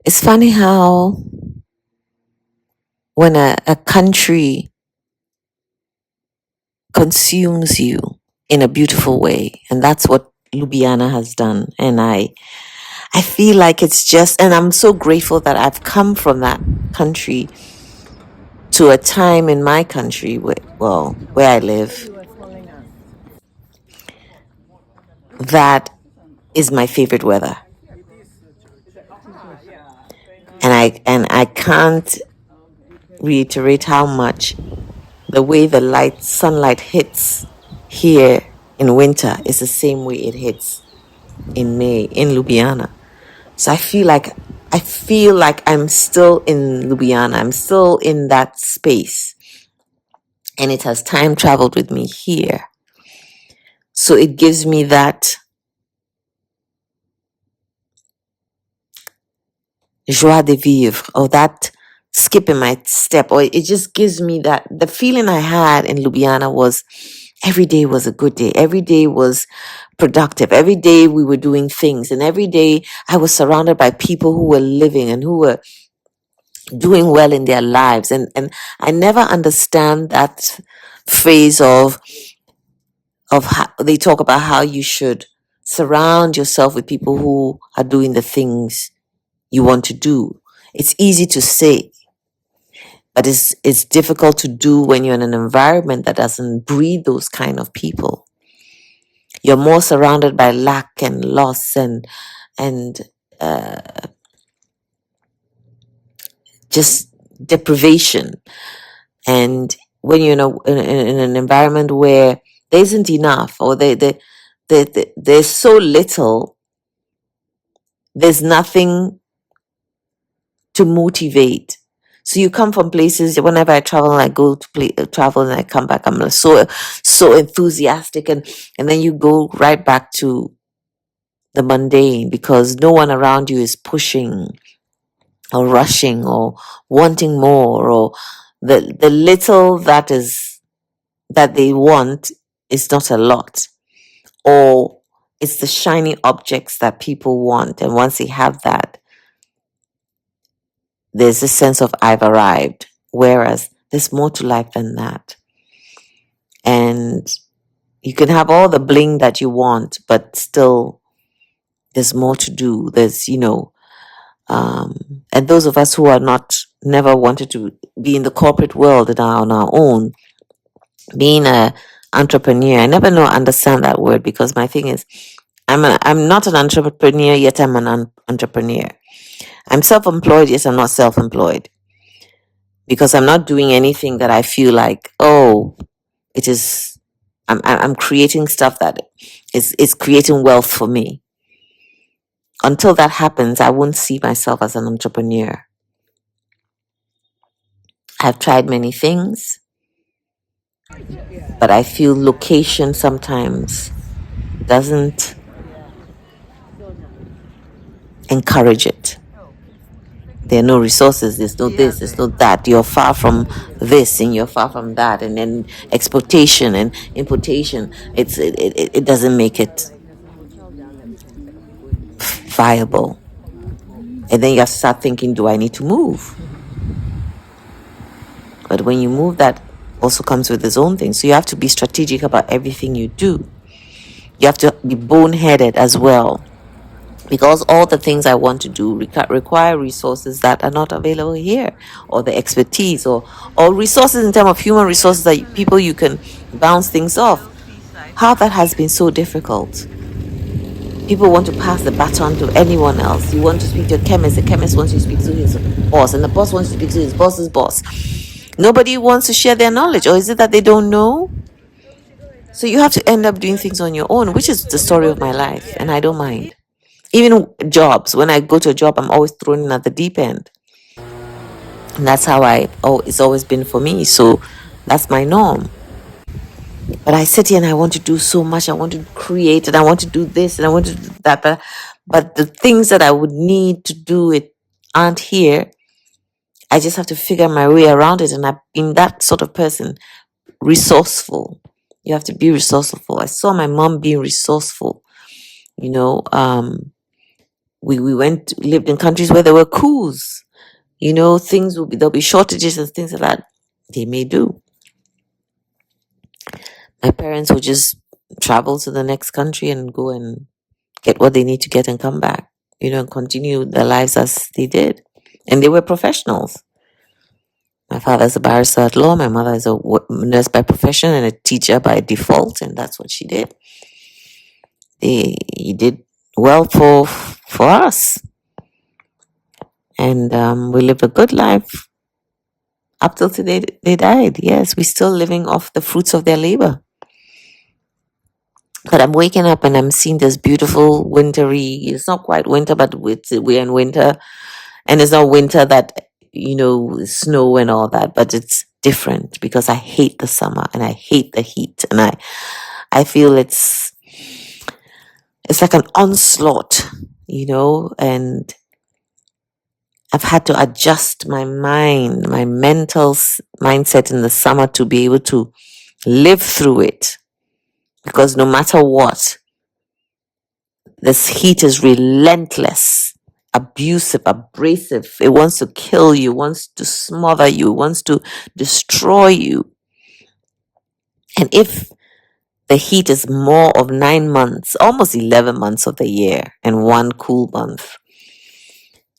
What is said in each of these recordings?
It's funny how when a country consumes you in a beautiful way, and that's what Ljubljana has done. And I feel like it's just, and I'm so grateful that I've come from that country to a time in my country where I live, that is my favorite weather. And I can't reiterate how much the way the sunlight hits here in winter is the same way it hits in May in Ljubljana. So I feel like I'm still in Ljubljana. I'm still in that space, and it has time traveled with me here. So it gives me that joie de vivre, or that skip in my step, or it just gives me that the feeling I had in Ljubljana was every day was a good day. Every day was productive. Every day we were doing things, and every day I was surrounded by people who were living and who were doing well in their lives. And I never understand that phrase of how they talk about how you should surround yourself with people who are doing the things you want to do. It's easy to say, but it's difficult to do when you're in an environment that doesn't breed those kind of people. You're more surrounded by lack and loss and uh, just deprivation. And when you're in an environment where there isn't enough, or there's so little, there's nothing to motivate. So you come from places. Whenever I travel and I go to travel and I come back, I'm so enthusiastic, and then you go right back to the mundane, because no one around you is pushing or rushing or wanting more, or the little that they want is not a lot, or it's the shiny objects that people want, and once they have that, there's a sense of I've arrived, whereas there's more to life than that. And you can have all the bling that you want, but still there's more to do. There's and those of us who are not never wanted to be in the corporate world and are on our own, being a entrepreneur, I never know understand that word, because my thing is I'm not an entrepreneur, yet I'm an entrepreneur. I'm self-employed, yet I'm not self-employed, because I'm not doing anything that I feel like, oh, it is I'm creating stuff that is creating wealth for me. Until that happens, I won't see myself as an entrepreneur. I've tried many things, but I feel location sometimes doesn't encourage it. There are no resources, there's no this, there's no that. You're far from this and you're far from that. And then exportation and importation, it doesn't make it viable. And then you have to start thinking, do I need to move? But when you move, that also comes with its own thing. So you have to be strategic about everything you do. You have to be boneheaded as well, because all the things I want to do require resources that are not available here, or the expertise, or resources in terms of human resources, that people you can bounce things off. How that has been so difficult. People want to pass the baton to anyone else. You want to speak to a chemist, the chemist wants to speak to his boss, and the boss wants to speak to his boss's boss. Nobody wants to share their knowledge, or is it that they don't know? So you have to end up doing things on your own, which is the story of my life, and I don't mind. Even jobs, when I go to a job, I'm always thrown in at the deep end. And that's how it's always been for me. So that's my norm. But I sit here and I want to do so much. I want to create, and I want to do this, and I want to do that. But the things that I would need to do it aren't here. I just have to figure my way around it. And I've been that sort of person. Resourceful. You have to be resourceful. I saw my mom being resourceful. You know, We lived in countries where there were coups. There'll be shortages and things like that. They may do. My parents would just travel to the next country and go and get what they need to get and come back, and continue their lives as they did. And they were professionals. My father's a barrister at law. My mother is a nurse by profession and a teacher by default, and that's what she did. He did well for us, and we lived a good life up till today. They died. Yes, we're still living off the fruits of their labor. But I'm waking up and I'm seeing this beautiful wintry. It's not quite winter, but we're in winter, and it's not winter that snow and all that, but it's different because I hate the summer and I hate the heat, and I feel it's like an onslaught, and I've had to adjust my mind, my mental mindset in the summer to be able to live through it, because no matter what, this heat is relentless, abusive, abrasive. It wants to kill you, wants to smother you, wants to destroy you. And if the heat is more of 9 months, almost 11 months of the year, and one cool month,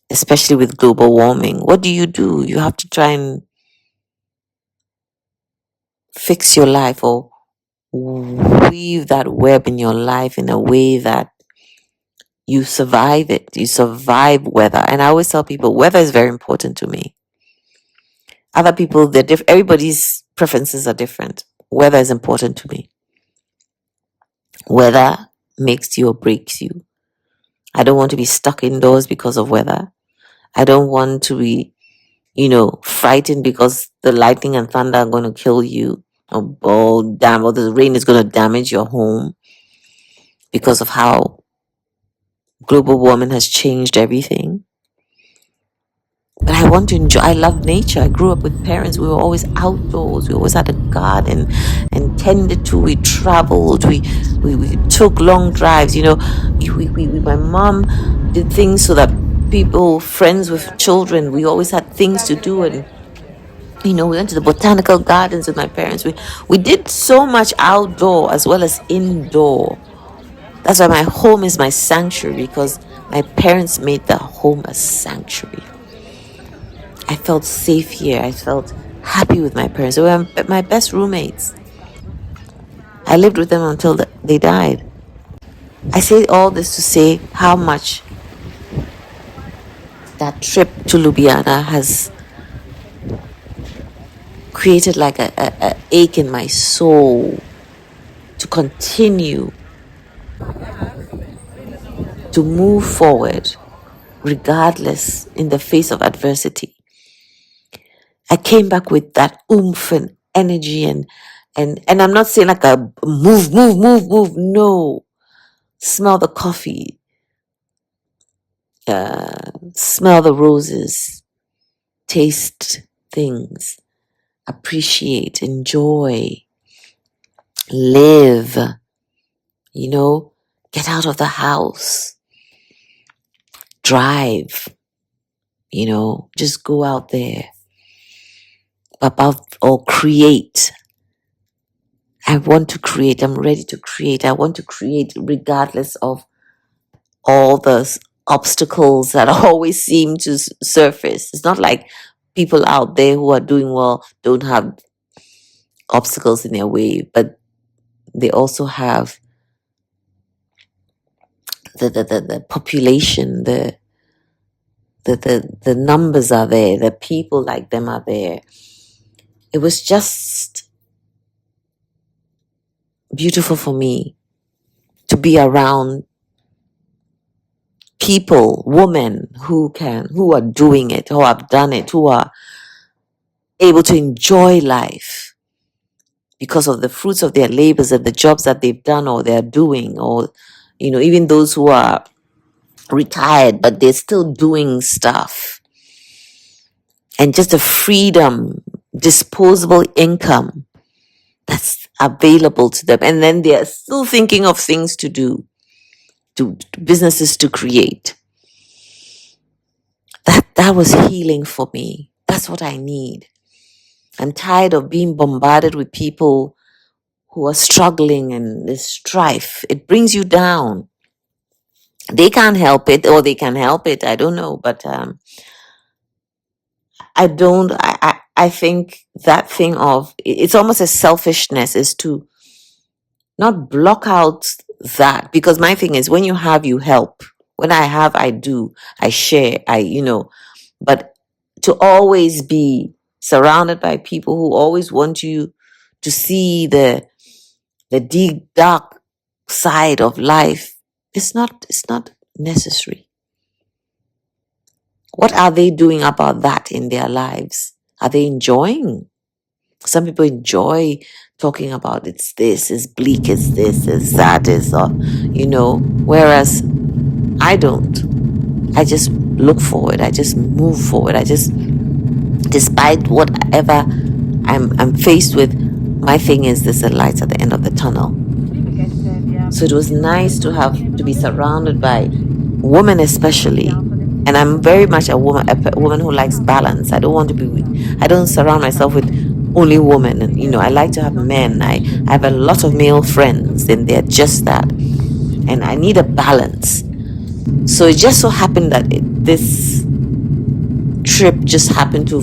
especially with global warming, what do? You have to try and fix your life or weave that web in your life in a way that you survive it. You survive weather. And I always tell people weather is very important to me. Other people, everybody's preferences are different. Weather is important to me. Weather makes you or breaks you. I don't want to be stuck indoors because of weather. I don't want to be, frightened because the lightning and thunder are going to kill you. Or the rain is going to damage your home because of how global warming has changed everything. But I want to enjoy. I love nature. I grew up with parents. We were always outdoors. We always had a garden and tended to. We traveled. We took long drives. My mom did things so that friends with children, we always had things to do. And we went to the botanical gardens with my parents. We did so much outdoor as well as indoor. That's why my home is my sanctuary, because my parents made the home a sanctuary. I felt safe here. I felt happy with my parents. They were my best roommates. I lived with them until they died. I say all this to say how much that trip to Ljubljana has created like a ache in my soul to continue to move forward regardless in the face of adversity. I came back with that oomph and energy and I'm not saying like a move. No. Smell the coffee. Smell the roses. Taste things. Appreciate. Enjoy. Live. Get out of the house. Drive. Just go out there. Or create. I want to create. I'm ready to create. I want to create regardless of all the obstacles that always seem to surface. It's not like people out there who are doing well don't have obstacles in their way, but they also have the population, the numbers are there, the people like them are there. It was just beautiful for me to be around people, women who are doing it, who have done it, who are able to enjoy life because of the fruits of their labors and the jobs that they've done or they're doing, or even those who are retired but they're still doing stuff, and just the freedom, disposable income that's available to them, and then they're still thinking of things to do, to businesses to create. That was healing for me. That's what I need. I'm tired of being bombarded with people who are struggling and this strife. It brings you down. They can't help it, or they can help it. I don't know, but I think that thing of it's almost a selfishness is to not block out that, because my thing is when you have, you help. When I have, I do. I share. But to always be surrounded by people who always want you to see the deep dark side of life, it's not necessary. What are they doing about that in their lives? Are they enjoying? Some people enjoy talking about it's this, it's bleak, it's this, it's that, whereas I don't. I just look forward. I just move forward. Despite whatever I'm faced with, my thing is there's a light at the end of the tunnel. So it was nice to be surrounded by women, especially. And I'm very much a woman who likes balance. I don't surround myself with only women. And, I like to have men. I have a lot of male friends, and they're just that. And I need a balance. So it just so happened that this trip just happened to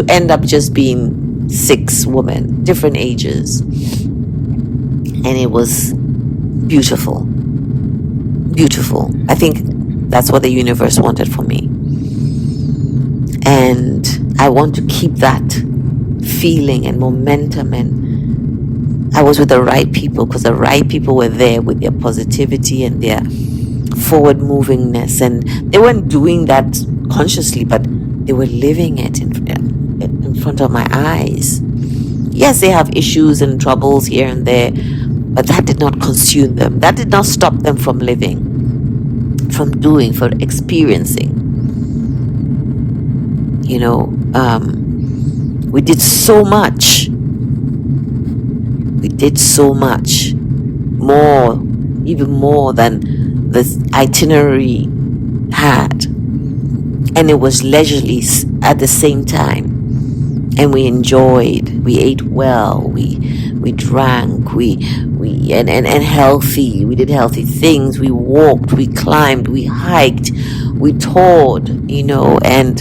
end up just being 6 women, different ages. And it was beautiful. Beautiful. I think that's what the universe wanted for me. And I want to keep that feeling and momentum. And I was with the right people, because the right people were there with their positivity and their forward movingness. And they weren't doing that consciously, but they were living it in front of my eyes. Yes, they have issues and troubles here and there, but that did not consume them. That did not stop them from living, from doing, from experiencing. We did so much. We did so much. Even more than the itinerary had. And it was leisurely at the same time. And we enjoyed. We ate well. We drank. And healthy. We did healthy things. We walked. We climbed. We hiked. We toured. And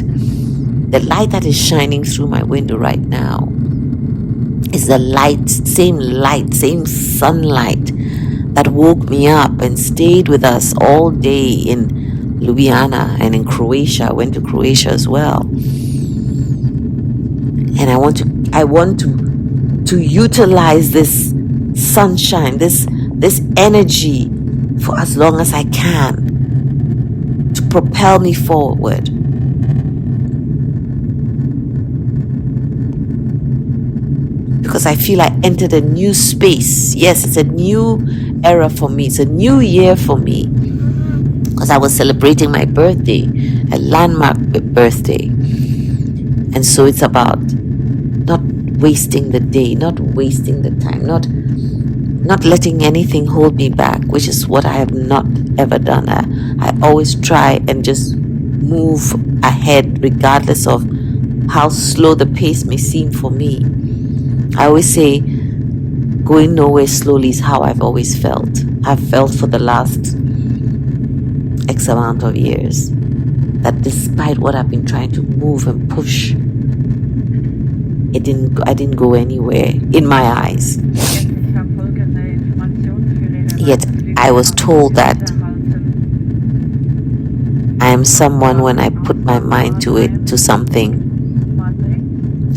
the light that is shining through my window right now is the same sunlight that woke me up and stayed with us all day in Ljubljana and in Croatia. I went to Croatia as well. And I want to utilize this sunshine, this energy for as long as I can to propel me forward. Because I feel I entered a new space. Yes, it's a new era for me. It's a new year for me. Because I was celebrating my birthday, a landmark birthday. And so it's about not wasting the day, not wasting the time, not letting anything hold me back, which is what I have not ever done. I always try and just move ahead regardless of how slow the pace may seem for me. I always say going nowhere slowly is how I've always felt. I've felt for the last X amount of years that despite what I've been trying to move and push, I didn't go anywhere in my eyes. Yet I was told that I am someone, when I put my mind to something,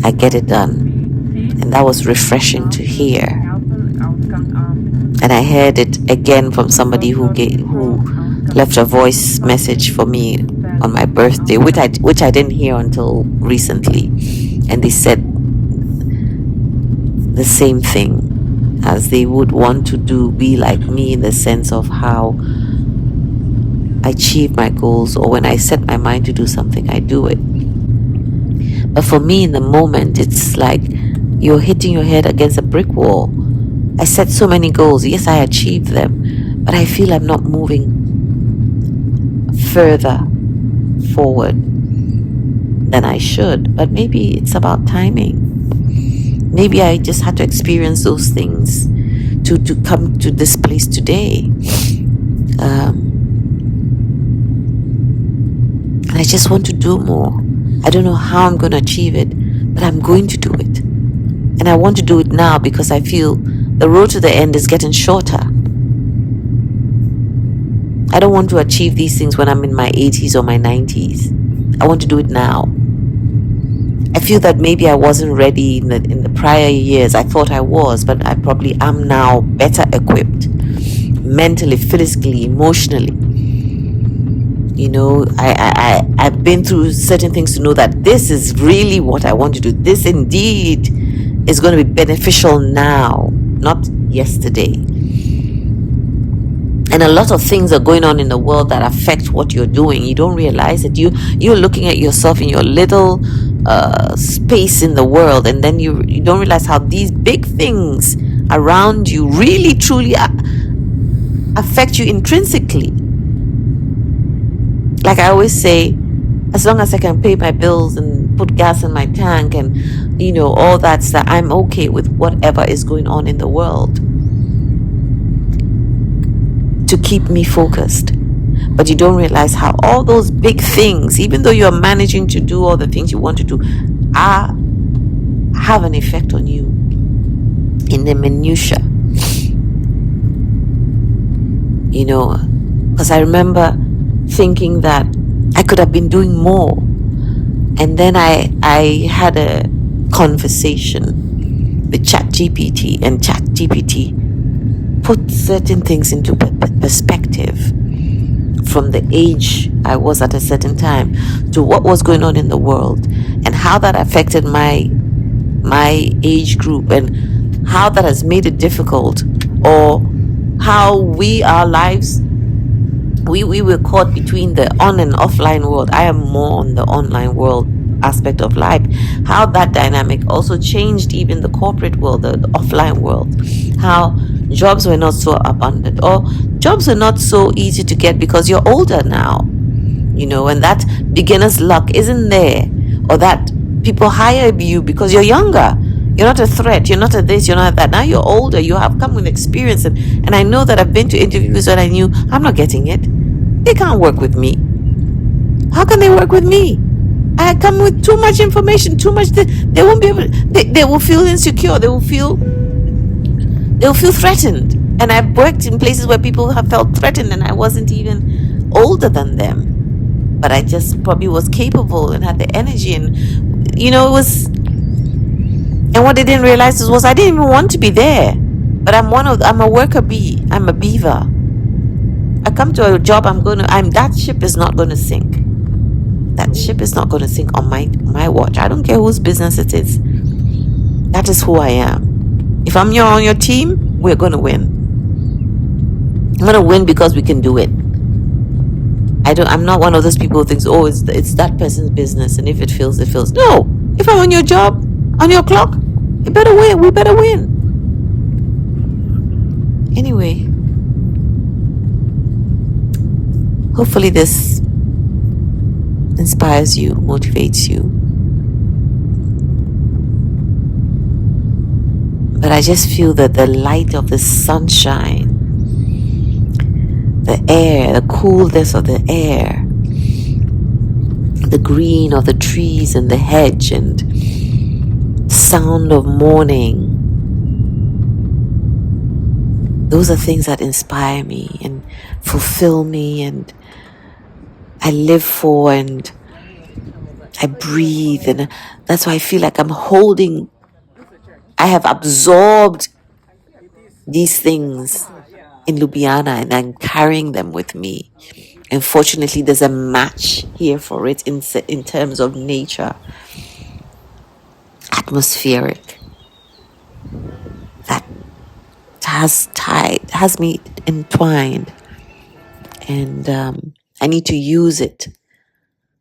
I get it done. And that was refreshing to hear. And I heard it again from somebody who left a voice message for me on my birthday, which I didn't hear until recently. And they said the same thing, as they would want to be like me in the sense of how I achieve my goals, or when I set my mind to do something, I do it. But for me in the moment, it's like you're hitting your head against a brick wall. I set so many goals. Yes, I achieved them, but I feel I'm not moving further. forward than I should. But maybe it's about timing. Maybe I just had to experience those things to come to this place today. And I just want to do more. I don't know how I'm going to achieve it, but I'm going to do it. And I want to do it now because I feel the road to the end is getting shorter. I don't want to achieve these things when I'm in my 80s or my 90s. I want to do it now. I feel that maybe I wasn't ready in the prior years. I thought I was, but I probably am now better equipped mentally, physically, emotionally. You know, I've been through certain things to know that this is really what I want to do. This indeed is going to be beneficial now, not yesterday. And a lot of things are going on in the world that affect what you're doing. You don't realize it. You're looking at yourself in your little space in the world, and then you don't realize how these big things around you really truly affect you intrinsically. Like I always say, as long as I can pay my bills and put gas in my tank and, you know, all that stuff, I'm okay with whatever is going on in the world to keep me focused. But you don't realize how all those big things, even though you're managing to do all the things you want to do, have an effect on you in the minutiae. You know, because I remember thinking that I could have been doing more. And then I had a conversation with ChatGPT, and ChatGPT put certain things into perspective from the age I was at a certain time to what was going on in the world and how that affected my age group and how that has made it difficult, or how our lives, we were caught between the on and offline world. I am more on the online world aspect of life. How that dynamic also changed even the corporate world, the offline world. How jobs were not so abundant, or jobs are not so easy to get because you're older now, you know, and that beginner's luck isn't there, or that people hire you because you're younger. You're not a threat. You're not a this. You're not that. Now you're older. You have come with experience. And I know that I've been to interviews and I knew I'm not getting it. They can't work with me. How can they work with me? I come with too much information, too much. They won't be able. They will feel insecure. They will feel threatened. And I've worked in places where people have felt threatened, and I wasn't even older than them, but I just probably was capable and had the energy, and you know, it was. And what they didn't realize was I didn't even want to be there. But I'm a worker bee. I'm a beaver. I come to a job, that ship is not going to sink. That ship is not going to sink on my watch. I don't care whose business it is. That is who I am. If I'm on your team, we're going to win. I'm going to win because we can do it. I'm not one of those people who thinks, oh, it's that person's business, and if it fails, it fails. No. If I'm on your job, on your clock, you better win. We better win. Anyway, hopefully this inspires you, motivates you. But I just feel that the light of the sunshine, the air, the coolness of the air, the green of the trees and the hedge, and sound of morning, those are things that inspire me and fulfill me, and I live for, and I breathe, and that's why I feel like I have absorbed these things in Ljubljana, and I'm carrying them with me. And fortunately, there's a match here for it in terms of nature, atmospheric, that has me entwined, and I need to use it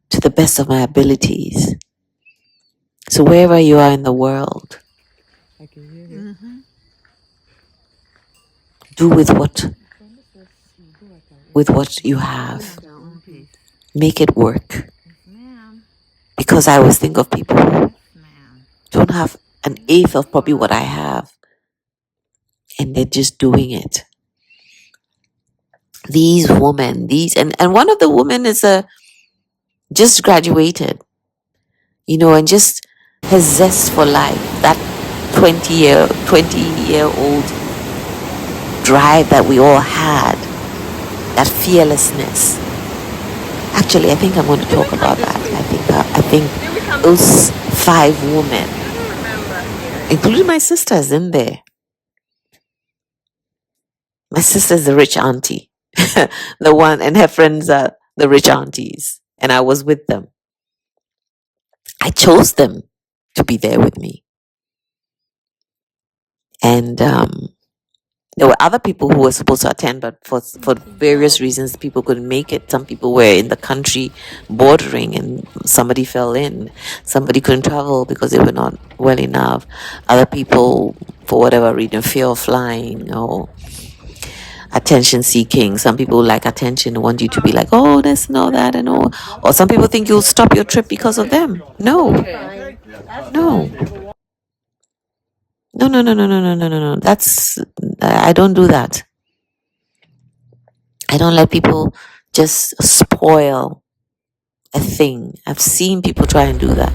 to the best of my abilities. So wherever you are in the world, do with what you have. make it work. Ma'am. Because I always think of people who Ma'am. don't have an eighth of probably what I have, and they're just doing it. These women, and one of the women is just graduated, and just has zest for life. That 20-year-old drive that we all had, that fearlessness. Actually, I think I'm going to talk about that. I think those 5 women, including my sisters in there. My sister's the rich auntie, the one, and her friends are the rich aunties, and I was with them. I chose them to be there with me. And there were other people who were supposed to attend, but for various reasons, people couldn't make it. Some people were in the country bordering, and somebody fell in. Somebody couldn't travel because they were not well enough. Other people, for whatever reason, fear of flying or attention seeking. Some people like attention, want you to be like, oh, this and all that and all. Or some people think you'll stop your trip because of them. No. No. No. I don't do that. I don't let people just spoil a thing. I've seen people try and do that,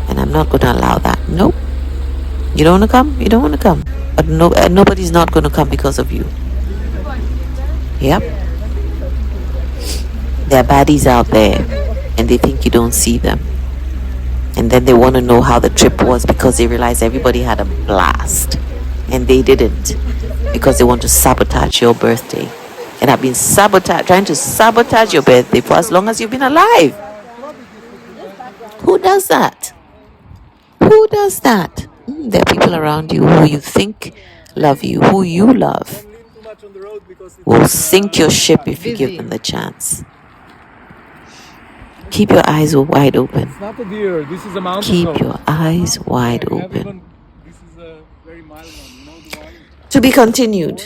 and I'm not going to allow that. Nope. You don't want to come? You don't want to come. But nobody's not going to come because of you. Yep. There are baddies out there, and they think you don't see them. And then they want to know how the trip was because they realize everybody had a blast, and they didn't, because they want to sabotage your birthday. And I've been trying to sabotage your birthday for as long as you've been alive. Who does that? Who does that? There are people around you who you think love you, who you love, will sink your ship if you give them the chance. Keep your eyes wide open. It's not a deer. This is a mountain Keep goat. your eyes wide open. This is a very mild one. You know the one? To be continued.